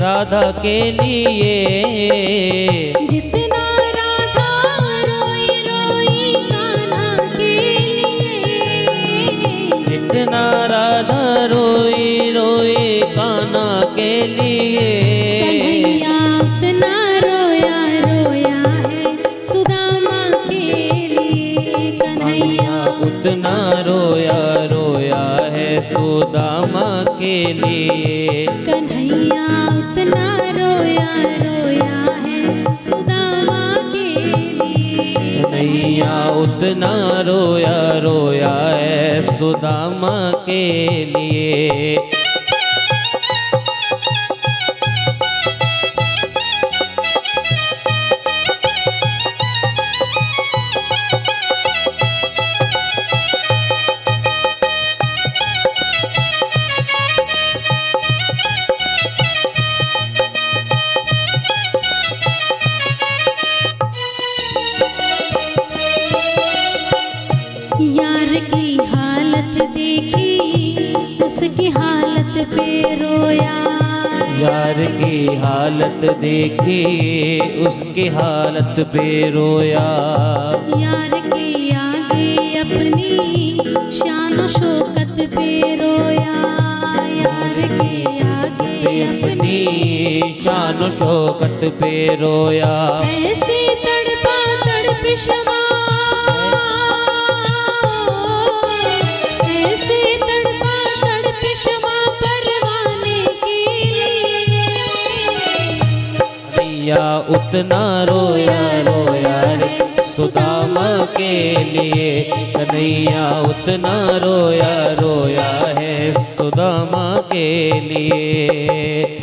राधा के लिए। जितना राधा रोई रोई कान्हा के लिए, जितना राधा रोई रोई कान्हा के लिए, कन्हैया उतना रोया रोया है सुदामा के लिए। कन्हैया उतना रोया रोया है सुदामा के लिए। कन्हैया उतना रोया रोया है सुदामा के लिए। कन्हैया उतना रोया रोया है सुदामा के लिए। यार की हालत देखी उसकी हालत पे रोया। यार की हालत देखी उसकी हालत पे रोया। यार के आगे अपनी शान शौकत पे रोया। यार के आगे अपनी शान शौकत पे रोया। ऐसे तड़पा तड़प शमा, ऐसे तड़पा तड़प शमा परवाने के लिए। कन्हैया उतना रोया रोया रे सुदामा के लिए। कन्हैया उतना रोया रोया है सुदामा के लिए।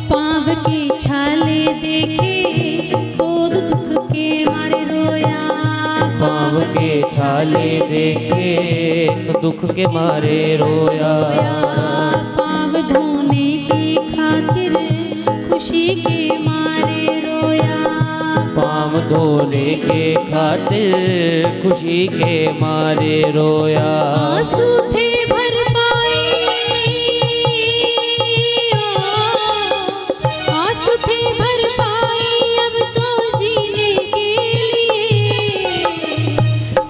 पाँव के छाले देखे गोद दुख के मारे रोया। पाँव के छाले देखे तो दुख के मारे रोया। पाँव धोने की खातिर खुशी के मारे रोया। पाँव धोने के खातिर खुशी के मारे रोया। आंसू थे भर पाए, आंसू थे भर पाए अब तो जीने के लिए।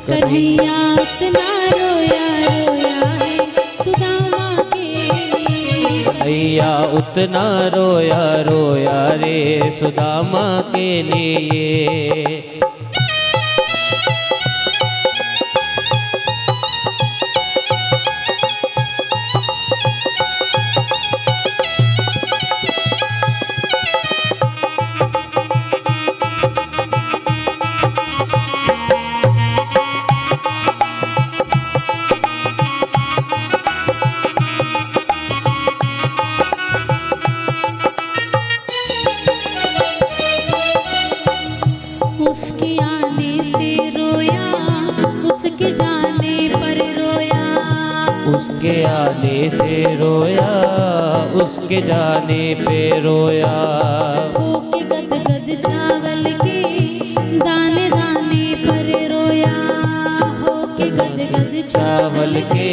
कन्हैया उतना रोया रोया है सुदामा के लिए। कन्हैया उतना रोया रोया रे सुदामा के लिए। उसके आने से रोया, उसके जाने पर रोया। उसके आने से रोया उसके जाने पे रोया। होके गदगद चावल के दाने दाने पर रोया। होके गदगद चावल के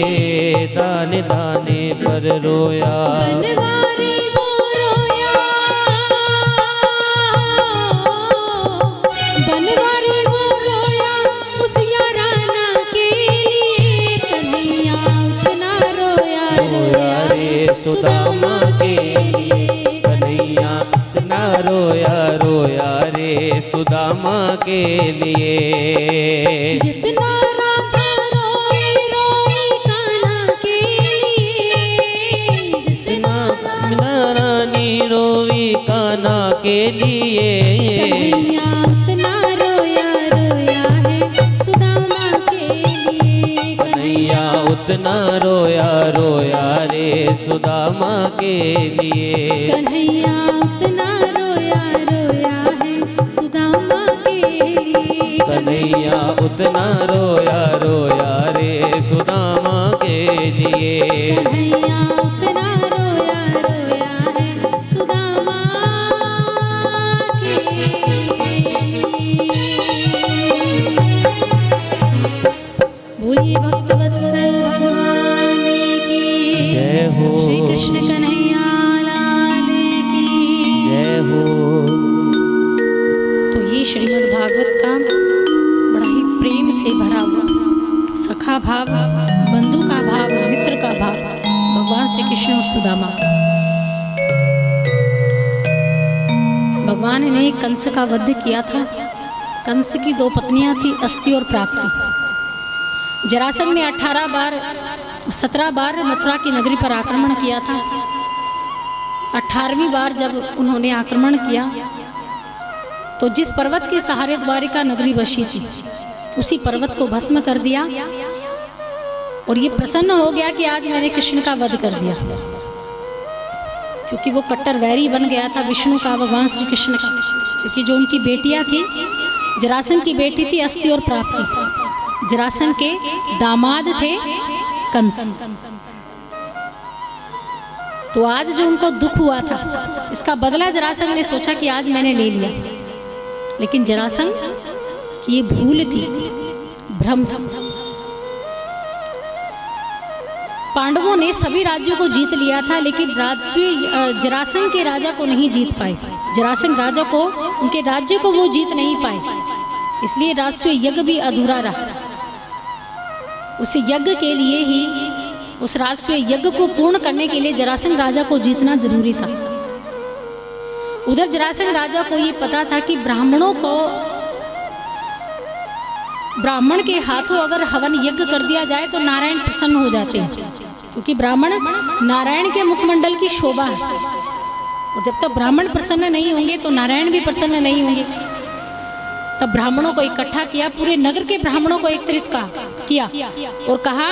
दाने दाने पर रोया। बनवारी वो रोया, बनवारी वो रोया उस याराना के लिए। कन्हैया उतना रोया रोया रे सुदामा के लिए। कन्हैया इतना रोया रोया रे सुदामा के लिए। जितना राधा रोई रोई कान्हा के लिए। जितना मीना रानी रोवी कान्हा के लिए। कन्हैया उतना रोया रोया है सुदामा के लिए। कन्हैया उतना रोया रोया रे सुदामा के लिए। कन्हैया उतना रोया रोया है सुदामा के लिए। कन्हैया उतना रो भागवत का बड़ा ही प्रेम से भरा हुआ सखा भाव, बंधु का भाव, मित्र का भाव, भगवान श्री कृष्ण और सुदामा। भगवान ने कंस का वध किया था। कंस की 2 पत्नियां थी, अस्ति और प्राप्ति। जरासंध ने 17 बार मथुरा की नगरी पर आक्रमण किया था। 18वीं बार जब उन्होंने आक्रमण किया तो जिस पर्वत के सहारे द्वारिका नगरी बसी थी उसी पर्वत को भस्म कर दिया और ये प्रसन्न हो गया कि आज मैंने कृष्ण का वध कर दिया, क्योंकि वो कट्टर वैरी बन गया था विष्णु का, भगवान श्री कृष्ण का। क्योंकि जो उनकी बेटियां थी, जरासंध की बेटी थी अस्ति और प्राप्ति, जरासंध के दामाद थे कंस। तो आज जो उनको दुख हुआ था इसका बदला जरासंध ने सोचा कि आज मैंने ले लिया, लेकिन जरासंध की ये भूल थी, भ्रम था। पांडवों ने सभी राज्यों को जीत लिया था, लेकिन जरासंध के राजा को नहीं जीत पाए। जरासंध राजा को, उनके राज्य को वो जीत नहीं पाए, इसलिए राजस्व यज्ञ भी अधूरा रहा। उस यज्ञ के लिए ही, उस राजस्व यज्ञ को पूर्ण करने के लिए जरासंध राजा को जीतना जरूरी था। उधर जरासंध राजा को ये पता था कि ब्राह्मण के हाथों अगर हवन यज्ञ कर दिया जाए तो नारायण प्रसन्न हो जाते हैं, क्योंकि ब्राह्मण नारायण के मुखमंडल की शोभा है। और जब तक ब्राह्मण प्रसन्न नहीं होंगे तो नारायण भी प्रसन्न नहीं होंगे। तब ब्राह्मणों को इकट्ठा किया, पूरे नगर के ब्राह्मणों को एकत्रित किया और कहा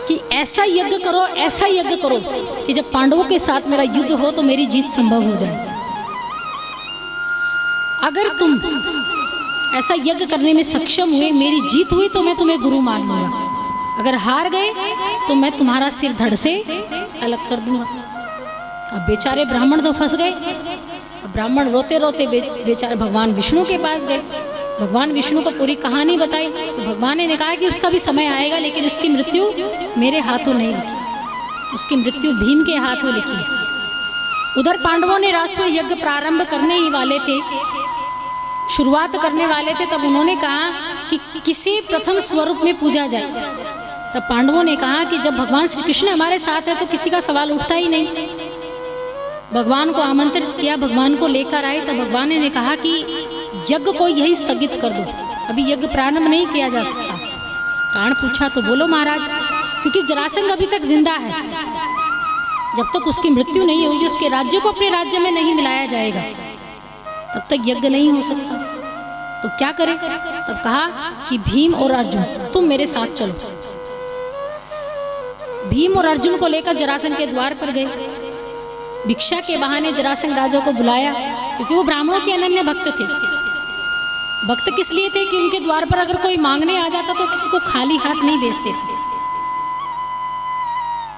कि ऐसा यज्ञ करो, ऐसा यज्ञ करो कि जब पांडवों के साथ मेरा युद्ध हो तो मेरी जीत संभव हो जाए। अगर तुम ऐसा यज्ञ करने में सक्षम हुए, मेरी जीत हुई, तो मैं तुम्हें गुरु मान लूंगा। अगर हार गए तो मैं तुम्हारा सिर धड़ से अलग कर दूंगा। अब बेचारे ब्राह्मण तो फंस गए। अब ब्राह्मण रोते रोते बेचारे भगवान विष्णु के पास गए। भगवान विष्णु को पूरी कहानी बताई तो भगवान ने कहा कि उसका भी समय आएगा, लेकिन उसकी मृत्यु मेरे हाथों नहीं लिखी, उसकी मृत्यु भीम के हाथों लिखी। उधर पांडवों ने राष्ट्रीय यज्ञ प्रारंभ करने ही वाले थे, शुरुआत करने वाले थे। तब उन्होंने कहा कि किसी प्रथम स्वरूप में पूजा जाए। तब पांडवों ने कहा कि जब भगवान श्री कृष्ण हमारे साथ है तो किसी का सवाल उठता ही नहीं। भगवान को आमंत्रित किया, भगवान को लेकर आए। तब भगवान ने कहा कि यज्ञ को यही स्थगित कर दो, अभी यज्ञ प्रारंभ नहीं किया जा सकता। कारण पूछा तो बोलो महाराज, क्योंकि जरासंध अभी तक जिंदा है, जब तक उसकी मृत्यु नहीं होगी, उसके राज्य को अपने राज्य में नहीं मिलाया जाएगा, तब तक यज्ञ नहीं हो सकता। तो क्या करें? तब कहा कि भीम और अर्जुन तुम मेरे साथ चलो। भीम और अर्जुन को लेकर जरासंध के द्वार पर गए। भिक्षा के बहाने जरासंध राजा को बुलाया, क्योंकि वो ब्राह्मणों के अनन्य भक्त थे। भक्त किस लिए थे कि उनके द्वार पर अगर कोई मांगने आ जाता तो किसी को खाली हाथ नहीं भेजते थे।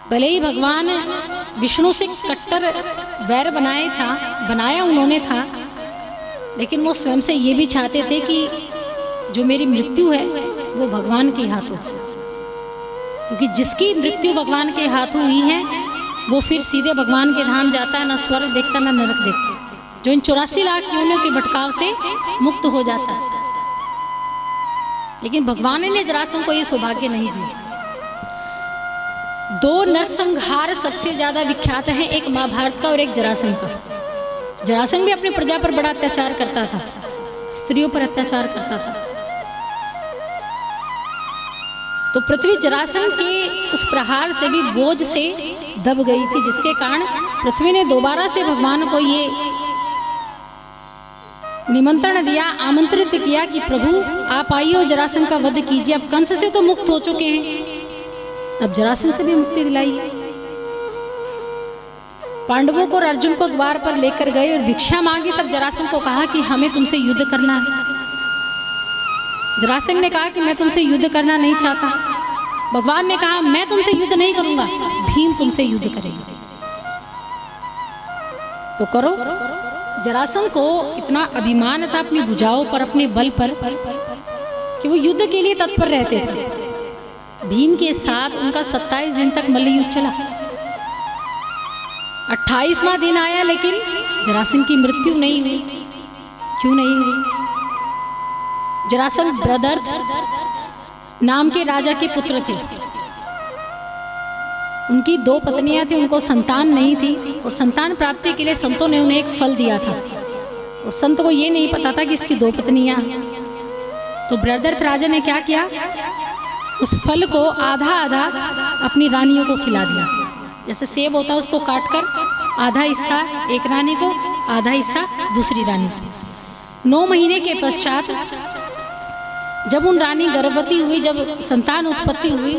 भले ही भगवान विष्णु से कट्टर वैर बनाया उन्होंने था, लेकिन वो स्वयं से ये भी चाहते थे कि जो मेरी मृत्यु है वो भगवान के हाथों, क्योंकि जिसकी मृत्यु भगवान के हाथों हुई है वो फिर सीधे भगवान के धाम जाता है, न स्वर्ग देखता न नरक देखता, जो इन 84 लाख योनियों के भटकाव से मुक्त हो जाता है। लेकिन भगवान ने जरासंध को ये सौभाग्य नहीं दिया। 2 नरसंहार सबसे ज्यादा विख्यात हैं, एक महाभारत का और एक जरासंध का। जरासंध भी अपनी प्रजा पर बड़ा अत्याचार करता था, स्त्रियों पर अत्याचार करता था। तो पृथ्वी जरासंध के उस प्रहार से भी बोझ से दब गई थी, जिसके कारण पृथ्वी ने दोबारा से भगवान को ये निमंत्रण दिया, आमंत्रित किया कि प्रभु आप आइए और जरासंध का वध कीजिए। अब कंस से तो मुक्त हो चुके हैं, अब जरासंध से भी मुक्ति दिलाइए। पांडवों को और अर्जुन को द्वार पर लेकर गए और भिक्षा मांगी। तब जरासंध को कहा कि हमें तुमसे युद्ध करना है। जरासंध ने कहा कि मैं तुमसे युद्ध करना नहीं चाहता। भगवान ने कहा मैं तुमसे युद्ध नहीं करूंगा, भीम तुमसे युद्ध करेंगे। तो करो। जरासंध को इतना अभिमान था अपनी भुजाओं पर, अपने बल पर, कि वो युद्ध के लिए तत्पर रहते थे। भीम के साथ उनका 27 दिन तक मल्लयुद्ध चला। 28वां दिन आया, लेकिन जरासंध की मृत्यु नहीं हुई। क्यों नहीं हुई? जरासंध ब्रदर्थ नाम के राजा के पुत्र थे। उनकी 2 पत्नियां थी, उनको संतान नहीं थी और संतान प्राप्ति के लिए संतों ने उन्हें एक फल दिया था और संत को ये नहीं पता था कि इसकी 2 पत्नियां हैं। तो ब्रदर्थ राजा ने क्या किया, उस फल को आधा आधा अपनी रानियों को खिला दिया। जैसे सेब होता है उसको काट कर आधा हिस्सा एक रानी को, आधा हिस्सा दूसरी रानी को। 9 महीने के पश्चात जब उन रानी गर्भवती हुई, जब संतान उत्पत्ति हुई,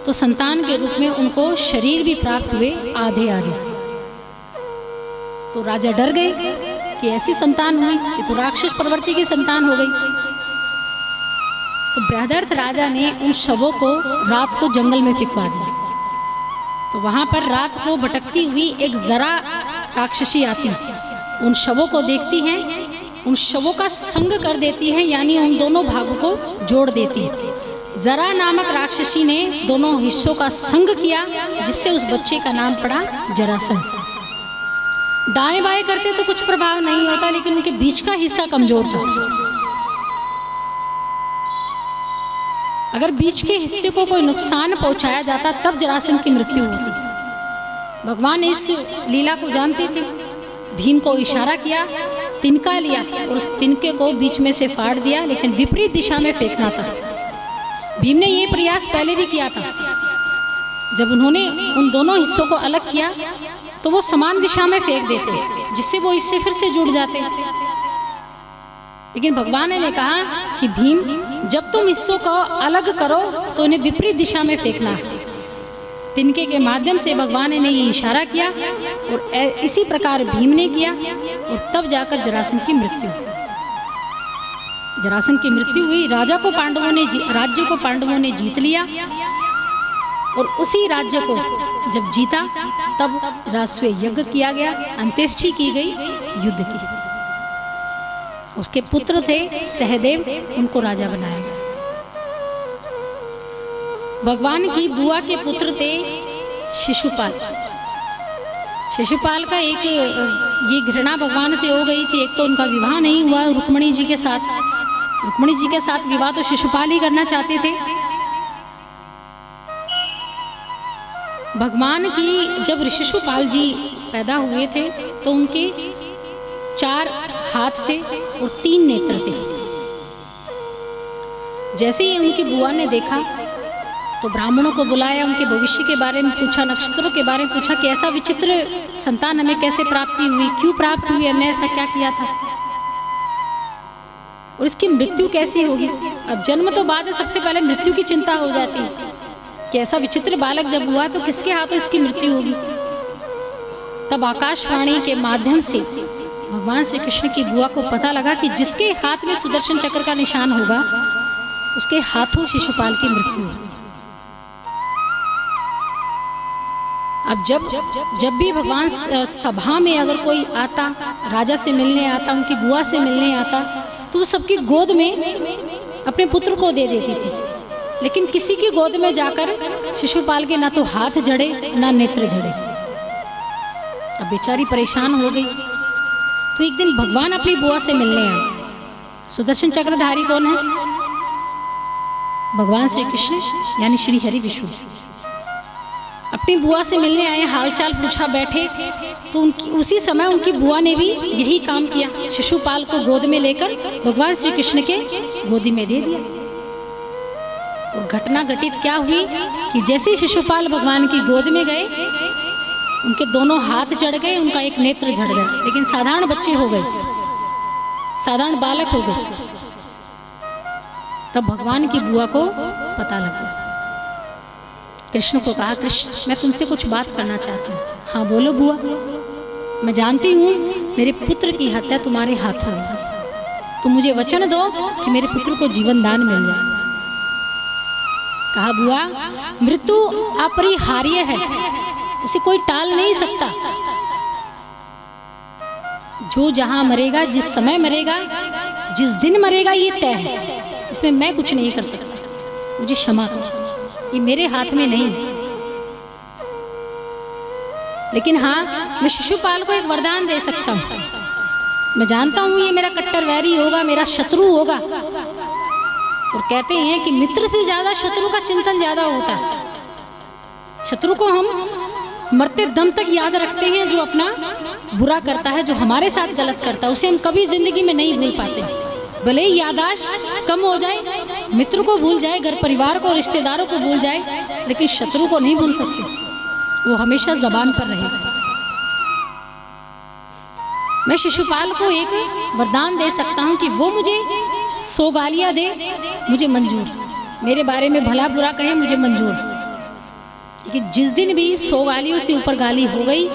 तो संतान के रूप में उनको शरीर भी प्राप्त हुए आधे आधे। तो राजा डर गए कि ऐसी संतान हुई, ये तो राक्षस प्रवृत्ति की संतान हो गई। तो ब्रहदर्थ राजा ने उन शवों को रात को जंगल में फेंकवा दिया। तो वहां पर रात को भटकती हुई एक जरा राक्षसी आती, उन शवों को देखती है, उन शवों का संग कर देती है, यानी उन दोनों भागों को जोड़ देती है। जरा नामक राक्षसी ने दोनों हिस्सों का संग किया, जिससे उस बच्चे का नाम पड़ा जरासंध। दाएं बाएं करते तो कुछ प्रभाव नहीं होता, लेकिन उनके बीच का हिस्सा कमजोर था। अगर बीच के हिस्से को कोई नुकसान पहुंचाया जाता तब जरासंध की मृत्यु होती। भगवान इस लीला को जानते थे। भीम को इशारा किया, तिनका लिया और उस तिनके को बीच में से फाड़ दिया, लेकिन विपरीत दिशा में फेंकना था। भीम ने ये प्रयास पहले भी किया था। जब उन्होंने उन दोनों हिस्सों को अलग किया तो वो समान दिशा में फेंक देते, जिससे वो इससे फिर से जुड़ जाते। लेकिन भगवान ने कहा कि भीम, जब तुम हिस्सों को अलग करो तो उन्हें विपरीत दिशा में फेंकना है। तिनके के माध्यम से भगवान ने ये इशारा किया और इसी प्रकार भीम ने किया और तब जाकर जरासंध की मृत्यु हुई। जरासंध की मृत्यु हुई। राज्य को पांडवों ने जीत लिया और उसी राज्य को जब जीता तब राजसूय यज्ञ किया गया, अंत्येष्टि की गई युद्ध की। उसके पुत्र थे सहदेव, उनको राजा बनाया गया। भगवान की बुआ के पुत्र थे शिशुपाल। शिशुपाल का एक ये घृणा भगवान से हो गई थी। एक तो उनका विवाह नहीं हुआ रुक्मिणी जी के साथ। रुक्मिणी जी के साथ विवाह तो शिशुपाल ही करना चाहते थे। भगवान की जब शिशुपाल जी पैदा हुए थे तो उनके 4 हाथ थे और 3 नेत्र थे। जैसे ही उनकी बुआ ने देखा तो ब्राह्मणों को बुलाया, उनके भविष्य के बारे में पूछा, नक्षत्रों के बारे में पूछा कि ऐसा विचित्र संतान हमें कैसे प्राप्ति हुई, क्यों प्राप्त हुई, हमने ऐसा क्या किया था और इसकी मृत्यु कैसी होगी। अब जन्म तो बाद है, सबसे पहले मृत्यु की चिंता हो जाती है कि ऐसा विचित्र बालक जब हुआ तो किसके हाथों इसकी मृत्यु होगी। तब आकाशवाणी के माध्यम से भगवान श्री कृष्ण की बुआ को पता लगा कि जिसके हाथ में सुदर्शन चक्र का निशान होगा उसके हाथों शिशुपाल की मृत्यु होगी। अब जब भी भगवान सभा में अगर कोई आता, राजा से मिलने आता, उनकी बुआ से मिलने आता, तो वो सबकी गोद में अपने पुत्र को दे देती थी। लेकिन किसी की गोद में जाकर शिशुपाल के ना तो हाथ जड़े ना नेत्र जड़े। अब बेचारी परेशान हो गई। तो एक दिन भगवान अपनी बुआ से मिलने आए। सुदर्शन चक्रधारी कौन है? भगवान श्री कृष्ण यानी श्री हरि विष्णु। अपनी बुआ से मिलने आए, हालचाल पूछा, बैठे तो उसी समय उनकी बुआ ने भी यही काम किया। शिशुपाल को गोद में लेकर भगवान श्री कृष्ण के गोदी में दे दिया। और घटना घटित क्या हुई कि जैसे ही शिशुपाल भगवान की गोद में गए, उनके दोनों हाथ जड़ गए, उनका एक नेत्र झड़ गया। लेकिन साधारण बच्चे हो गए, साधारण बालक हो गए। तब भगवान की बुआ को पता लगा। कृष्ण को कहा, कृष्ण मैं तुमसे कुछ बात करना चाहती हूँ। हाँ बोलो बुआ। मैं जानती हूँ मेरे पुत्र की हत्या तुम्हारे हाथों है। तुम मुझे वचन दो कि मेरे पुत्र को जीवन दान मिल जाए। कहा बुआ, मृत्यु अपरिहार्य है, उसे कोई टाल नहीं सकता। जो जहां मरेगा, जिस समय मरेगा, जिस दिन मरेगा, ये तय है। इसमें मैं कुछ नहीं कर सकता, मुझे क्षमा करो, ये मेरे हाथ में नहीं। लेकिन हाँ, मैं शिशुपाल को एक वरदान दे सकता हूँ। मैं जानता हूं ये मेरा कट्टर वैरी होगा, मेरा शत्रु होगा। और कहते हैं कि मित्र से ज्यादा शत्रु का चिंतन ज्यादा होता है। शत्रु को हम मरते दम तक याद रखते हैं, जो अपना बुरा करता है, जो हमारे साथ गलत करता है, उसे हम कभी जिंदगी में नहीं भूल पाते। भले ही याददाश्त कम हो जाए, मित्र को भूल जाए, घर परिवार को, रिश्तेदारों को भूल जाए, लेकिन शत्रु को नहीं भूल सकते। वो हमेशा जबान पर रहेगा। मैं शिशुपाल को एक वरदान दे सकता हूँ कि वो मुझे 100 गालियाँ दे, मुझे मंजूर। मेरे बारे में भला बुरा कहे, मुझे मंजूर। लेकिन जिस दिन भी 100 गालियों से ऊपर गाली हो गई,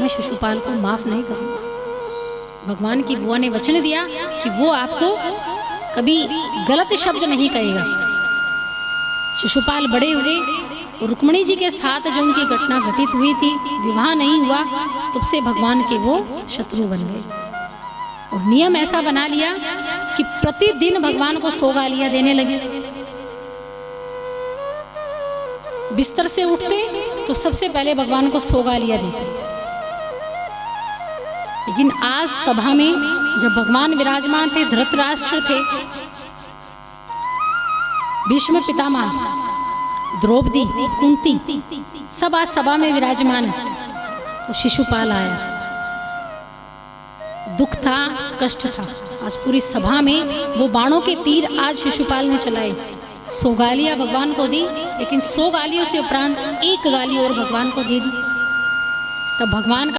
मैं शिशुपाल को माफ नहीं करूँगा। भगवान की बुआ ने वचन दिया कि वो आपको कभी गलत शब्द नहीं कहेगा। शिशुपाल बड़े हुए, रुक्मिणी जी के साथ जो उनकी घटना घटित हुई थी, विवाह नहीं हुआ, तब से भगवान के वो शत्रु बन गए। और नियम ऐसा बना लिया कि प्रतिदिन भगवान को 100 गालियां देने लगे। बिस्तर से उठते तो सबसे पहले भगवान को 100 गालियां देते। लेकिन आज सभा में जब भगवान विराजमान थे, धृतराष्ट्र थे, भीष्म पितामह, द्रौपदी, कुंती, सब आज सभा में विराजमान है। तो शिशुपाल आया, दुख था, कष्ट था। आज पूरी सभा में वो बाणों के तीर आज शिशुपाल ने चलाए। 100 गालियां भगवान को दी, लेकिन 100 गालियों से उपरांत एक गाली और भगवान को दे दी। तब भगवान